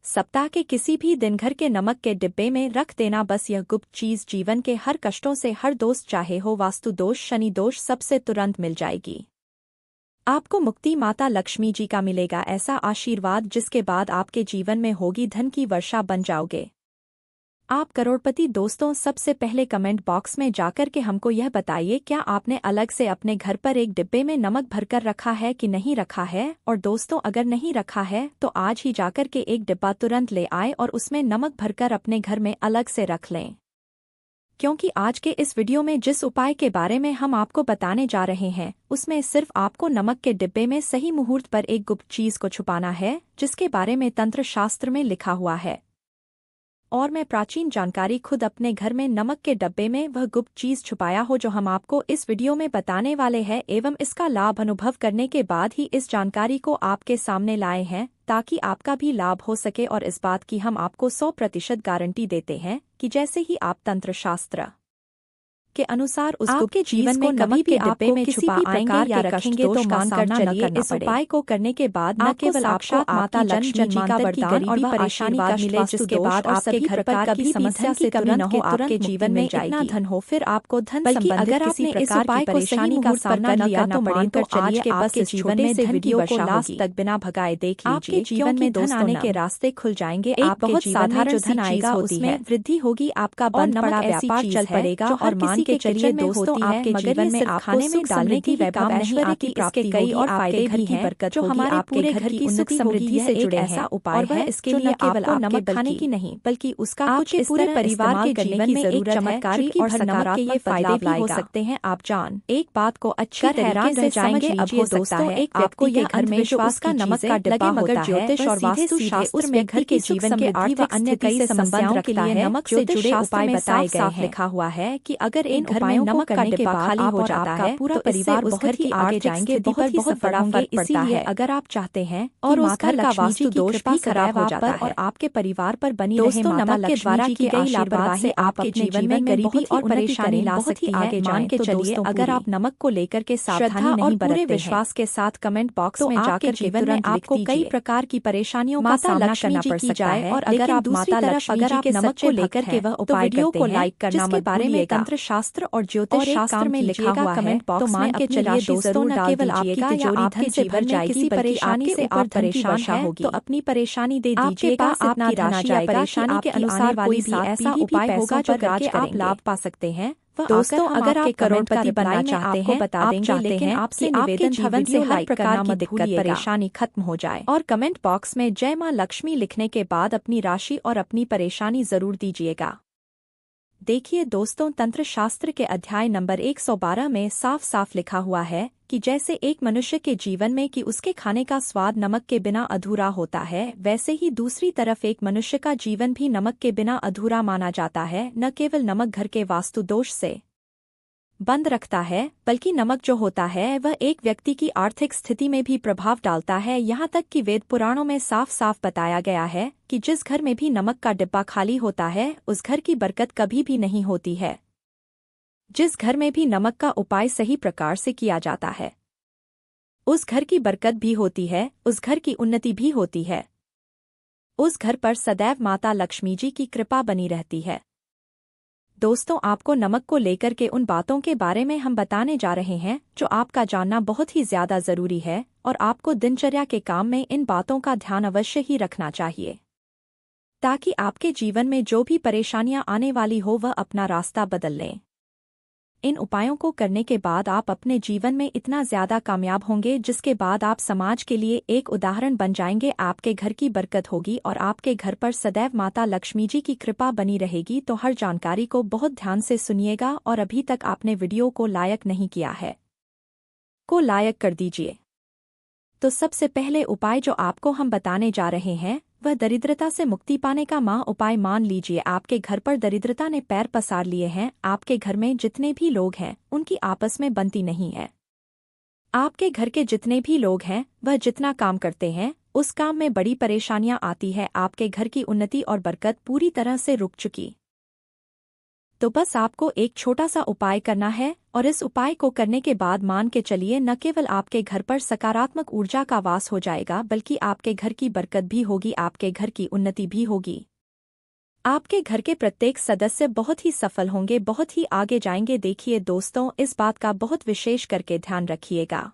सप्ताह के किसी भी दिन घर के नमक के डिब्बे में रख देना बस यह गुप्त चीज जीवन के हर कष्टों से हर दोस्त चाहे हो वास्तु दोष शनि दोष सबसे तुरंत मिल जाएगी। आपको मुक्ति माता लक्ष्मी जी का मिलेगा ऐसा आशीर्वाद जिसके बाद आपके जीवन में होगी धन की वर्षा बन जाओगे आप करोड़पति। दोस्तों सबसे पहले कमेंट बॉक्स में जाकर के हमको यह बताइए क्या आपने अलग से अपने घर पर एक डिब्बे में नमक भरकर रखा है कि नहीं रखा है। और दोस्तों अगर नहीं रखा है तो आज ही जाकर के एक डिब्बा तुरंत ले आए और उसमें नमक भरकर अपने घर में अलग से रख लें, क्योंकि आज के इस वीडियो में जिस उपाय के बारे में हम आपको बताने जा रहे हैं उसमें सिर्फ आपको नमक के डिब्बे में सही मुहूर्त पर एक गुप्त चीज को छुपाना है जिसके बारे में तंत्र शास्त्र में लिखा हुआ है। और मैं प्राचीन जानकारी खुद अपने घर में नमक के डब्बे में वह गुप्त चीज छुपाया हो जो हम आपको इस वीडियो में बताने वाले हैं एवं इसका लाभ अनुभव करने के बाद ही इस जानकारी को आपके सामने लाए हैं ताकि आपका भी लाभ हो सके। और इस बात की हम आपको 100% गारंटी देते हैं कि जैसे ही आप तंत्र शास्त्र के अनुसार उस गुप्त जीवन में कभी भी डिब्बे में छुपा आएंगे या रखेंगे तो मानकर चलिए इस उपाय को करने के बाद न केवल आपको माता लक्ष्मी जी का वरदान और परेशानी का मिले जिसके बाद आपके घर पर कभी समस्या से कमी न हो आपके जीवन में इतना धन हो फिर आपको धन बल्कि अगर आपने इस उपाय को परेशानी का सामना न करना पड़े तो आज के आपके जीवन में धन की वर्षा लास्ट तक बिना भगाए देख लीजिए जीवन में धन आने के रास्ते खुल जाएंगे। आप बहुत साधारण धन आएगा उसमें वृद्धि होगी आपका बंद पड़ा व्यापार चल पड़ेगा और मान के चलिए दोस्तों आपके जीवन में आप खाने में डालने की वैभव नहीं आती इसके कई और फायदे भी हैं बरकत जो हमारे पूरे घर की सुख समृद्धि से जुड़े ऐसा उपाय है इसके लिए केवल नमक खाने की नहीं बल्कि उसका कुछ पूरे परिवार के जीवन में एक चमत्कारी और सकारात्मक फायदे भी हो सकते हैं। आप जान एक बात को अच्छी हैरान रह जाएंगे। अब हो सकता है एक आपको ये घर में विश्वास का नमक का डिब्बा मगर ज्योतिष और वास्तु शास्त्र में घर के जीवन के आर्थिक अन्य कई समस्याओं के लिए नमक से जुड़े उपाय बताए गए हैं। लिखा हुआ है कि अगर इन घर में नमक का डिब्बा खाली हो जाता है पूरा परिवार उस घर की आगे जाएंगे बहुत बड़ा फर्क पड़ता है। अगर आप चाहते हैं और उस घर का वास्तु दोष भी खराब हो जाता है और आपके परिवार पर बनी रहे नमक के द्वारा की गई लापरवाही से आपके जीवन में गरीबी और परेशानी ला सकती है। मान के चलिए अगर आप नमक को लेकर के सावधानी नहीं बरतते हैं विश्वास के साथ कमेंट बॉक्स में जाकर जीवन में आपको कई प्रकार की परेशानियों का सामना करना पड़ सकता है। और अगर आप माता लक्ष्मी जी के नमक को लेकर के वह उपाय करते हैं लाइक करना मत बारे में तंत्र शास्त्र और ज्योतिष शास्त्र में लिखा हुआ कमेंट बॉक्स तो मान के चलिए दोस्तों न केवल आपकी तिजोरी धन से भर जाएगी किसी परेशानी से आप परेशान है तो अपनी परेशानी दे दीजिएगा आपकी राशि या परेशानी के अनुसार कोई भी ऐसा उपाय होगा जो करके आप लाभ पा सकते हैं। दोस्तों अगर आप करोड़पति बनना चाहते हैं बता देंगे लेकिन आपसे निवेदन जीवन से हर प्रकार की दिक्कत परेशानी खत्म हो जाए और कमेंट बॉक्स में जय मां लक्ष्मी लिखने के बाद अपनी राशि और अपनी परेशानी जरूर दीजिएगा। देखिए दोस्तों तंत्र शास्त्र के अध्याय नंबर 112 में साफ साफ लिखा हुआ है कि जैसे एक मनुष्य के जीवन में कि उसके खाने का स्वाद नमक के बिना अधूरा होता है वैसे ही दूसरी तरफ एक मनुष्य का जीवन भी नमक के बिना अधूरा माना जाता है। न केवल नमक घर के वास्तु दोष से बंद रखता है बल्कि नमक जो होता है वह एक व्यक्ति की आर्थिक स्थिति में भी प्रभाव डालता है। यहाँ तक कि वेद पुराणों में साफ साफ बताया गया है कि जिस घर में भी नमक का डिब्बा खाली होता है उस घर की बरकत कभी भी नहीं होती है। जिस घर में भी नमक का उपाय सही प्रकार से किया जाता है उस घर की बरकत भी होती है, उस घर की उन्नति भी होती है, उस घर पर सदैव माता लक्ष्मी जी की कृपा बनी रहती है। दोस्तों आपको नमक को लेकर के उन बातों के बारे में हम बताने जा रहे हैं जो आपका जानना बहुत ही ज्यादा जरूरी है और आपको दिनचर्या के काम में इन बातों का ध्यान अवश्य ही रखना चाहिए ताकि आपके जीवन में जो भी परेशानियां आने वाली हो वह अपना रास्ता बदल लें। इन उपायों को करने के बाद आप अपने जीवन में इतना ज्यादा कामयाब होंगे जिसके बाद आप समाज के लिए एक उदाहरण बन जाएंगे। आपके घर की बरकत होगी और आपके घर पर सदैव माता लक्ष्मी जी की कृपा बनी रहेगी। तो हर जानकारी को बहुत ध्यान से सुनिएगा और अभी तक आपने वीडियो को लाइक नहीं किया है को लाइक कर दीजिए। तो सबसे पहले उपाय जो आपको हम बताने जा रहे हैं वह दरिद्रता से मुक्ति पाने का महा उपाय। मान लीजिए आपके घर पर दरिद्रता ने पैर पसार लिए हैं, आपके घर में जितने भी लोग हैं उनकी आपस में बनती नहीं है। आपके घर के जितने भी लोग हैं वह जितना काम करते हैं उस काम में बड़ी परेशानियां आती है। आपके घर की उन्नति और बरकत पूरी तरह से रुक चुकी तो बस आपको एक छोटा सा उपाय करना है और इस उपाय को करने के बाद मान के चलिए न केवल आपके घर पर सकारात्मक ऊर्जा का वास हो जाएगा बल्कि आपके घर की बरकत भी होगी, आपके घर की उन्नति भी होगी। आपके घर के प्रत्येक सदस्य बहुत ही सफल होंगे, बहुत ही आगे जाएंगे। देखिए दोस्तों, इस बात का बहुत विशेष करके ध्यान रखिएगा।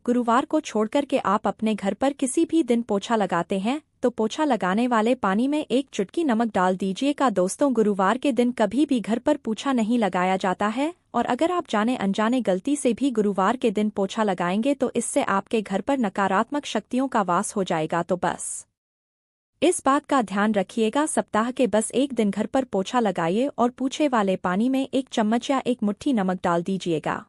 गुरुवार को छोड़कर के आप अपने घर पर किसी भी दिन पोछा लगाते हैं तो पोछा लगाने वाले पानी में एक चुटकी नमक डाल दीजिएगा। दोस्तों, गुरुवार के दिन कभी भी घर पर पोछा नहीं लगाया जाता है और अगर आप जाने अनजाने गलती से भी गुरुवार के दिन पोछा लगाएंगे तो इससे आपके घर पर नकारात्मक शक्तियों का वास हो जाएगा। तो बस इस बात का ध्यान रखिएगा, सप्ताह के बस एक दिन घर पर पोछा लगाइए और पूछे वाले पानी में एक चम्मच या एक मुट्ठी नमक डाल दीजिएगा।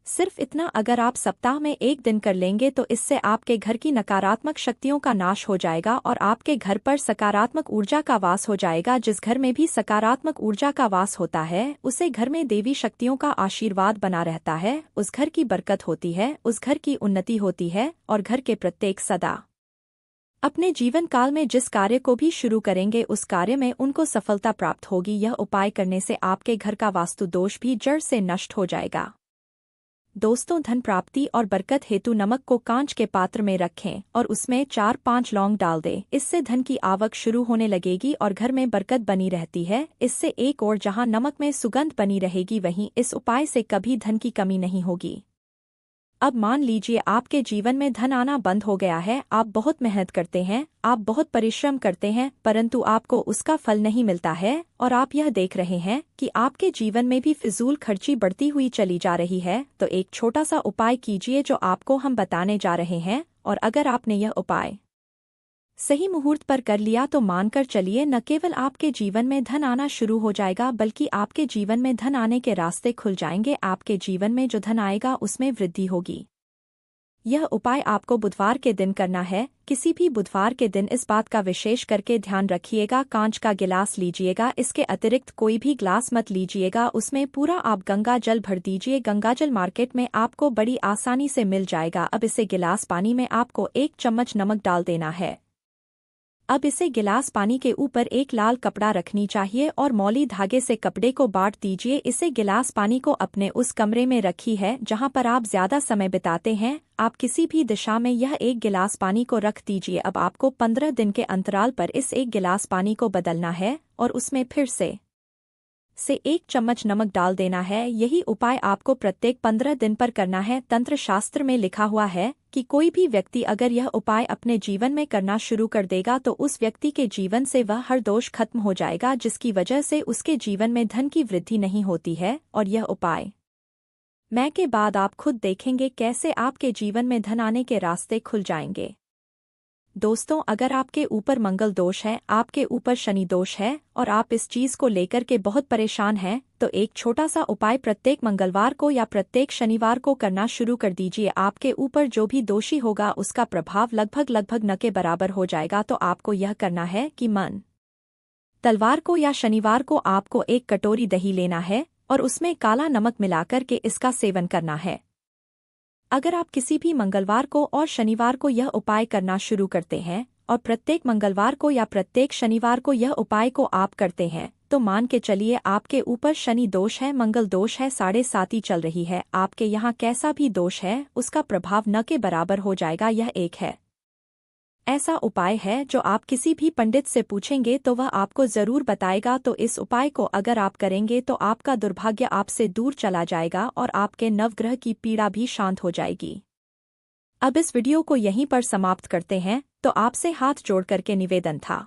सिर्फ इतना अगर आप सप्ताह में एक दिन कर लेंगे तो इससे आपके घर की नकारात्मक शक्तियों का नाश हो जाएगा और आपके घर पर सकारात्मक ऊर्जा का वास हो जाएगा। जिस घर में भी सकारात्मक ऊर्जा का वास होता है उसे घर में देवी शक्तियों का आशीर्वाद बना रहता है, उस घर की बरकत होती है, उस घर की उन्नति होती है और घर के प्रत्येक सदा अपने जीवन काल में जिस कार्य को भी शुरू करेंगे उस कार्य में उनको सफलता प्राप्त होगी। यह उपाय करने से आपके घर का वास्तु दोष भी जड़ से नष्ट हो जाएगा। दोस्तों, धन प्राप्ति और बरकत हेतु नमक को कांच के पात्र में रखें और उसमें 4-5 लौंग डाल दें। इससे धन की आवक शुरू होने लगेगी और घर में बरकत बनी रहती है। इससे एक और जहां नमक में सुगंध बनी रहेगी वहीं इस उपाय से कभी धन की कमी नहीं होगी। अब मान लीजिए आपके जीवन में धन आना बंद हो गया है, आप बहुत मेहनत करते हैं, आप बहुत परिश्रम करते हैं परंतु आपको उसका फल नहीं मिलता है और आप यह देख रहे हैं कि आपके जीवन में भी फिजूल खर्ची बढ़ती हुई चली जा रही है। तो एक छोटा सा उपाय कीजिए जो आपको हम बताने जा रहे हैं और अगर आपने यह उपाय सही मुहूर्त पर कर लिया तो मानकर चलिए न केवल आपके जीवन में धन आना शुरू हो जाएगा बल्कि आपके जीवन में धन आने के रास्ते खुल जाएंगे। आपके जीवन में जो धन आएगा उसमें वृद्धि होगी। यह उपाय आपको बुधवार के दिन करना है। किसी भी बुधवार के दिन इस बात का विशेष करके ध्यान रखिएगा, कांच का गिलास लीजिएगा, इसके अतिरिक्त कोई भी ग्लास मत लीजिएगा, उसमें पूरा आप गंगा जल भर दीजिए। गंगा जल मार्केट में आपको बड़ी आसानी से मिल जाएगा। अब इसे गिलास पानी में आपको 1 चम्मच नमक डाल देना है। अब इसे गिलास पानी के ऊपर एक लाल कपड़ा रखनी चाहिए और मौली धागे से कपड़े को बांट दीजिए। इसे गिलास पानी को अपने उस कमरे में रखी है जहां पर आप ज्यादा समय बिताते हैं। आप किसी भी दिशा में यह एक गिलास पानी को रख दीजिए। अब आपको 15 दिन के अंतराल पर इस एक गिलास पानी को बदलना है और उसमें फिर से 1 चम्मच नमक डाल देना है। यही उपाय आपको प्रत्येक 15 दिन पर करना है। तंत्र शास्त्र में लिखा हुआ है कि कोई भी व्यक्ति अगर यह उपाय अपने जीवन में करना शुरू कर देगा तो उस व्यक्ति के जीवन से वह हर दोष खत्म हो जाएगा जिसकी वजह से उसके जीवन में धन की वृद्धि नहीं होती है। और यह उपाय मैं के बाद आप खुद देखेंगे कैसे आपके जीवन में धन आने के रास्ते खुल जाएंगे। दोस्तों, अगर आपके ऊपर मंगल दोष है, आपके ऊपर शनि दोष है और आप इस चीज को लेकर के बहुत परेशान हैं तो एक छोटा सा उपाय प्रत्येक मंगलवार को या प्रत्येक शनिवार को करना शुरू कर दीजिए। आपके ऊपर जो भी दोषी होगा उसका प्रभाव लगभग न के बराबर हो जाएगा। तो आपको यह करना है कि तलवार को या शनिवार को आपको 1 कटोरी दही लेना है और उसमें काला नमक मिलाकर के इसका सेवन करना है। अगर आप किसी भी मंगलवार को और शनिवार को यह उपाय करना शुरू करते हैं और प्रत्येक मंगलवार को या प्रत्येक शनिवार को यह उपाय को आप करते हैं तो मान के चलिए आपके ऊपर शनि दोष है, मंगल दोष है, 7.5 चल रही है, आपके यहाँ कैसा भी दोष है उसका प्रभाव न के बराबर हो जाएगा। यह एक है ऐसा उपाय है जो आप किसी भी पंडित से पूछेंगे तो वह आपको जरूर बताएगा। तो इस उपाय को अगर आप करेंगे तो आपका दुर्भाग्य आपसे दूर चला जाएगा और आपके नवग्रह की पीड़ा भी शांत हो जाएगी। अब इस वीडियो को यहीं पर समाप्त करते हैं। तो आपसे हाथ जोड़ करके निवेदन था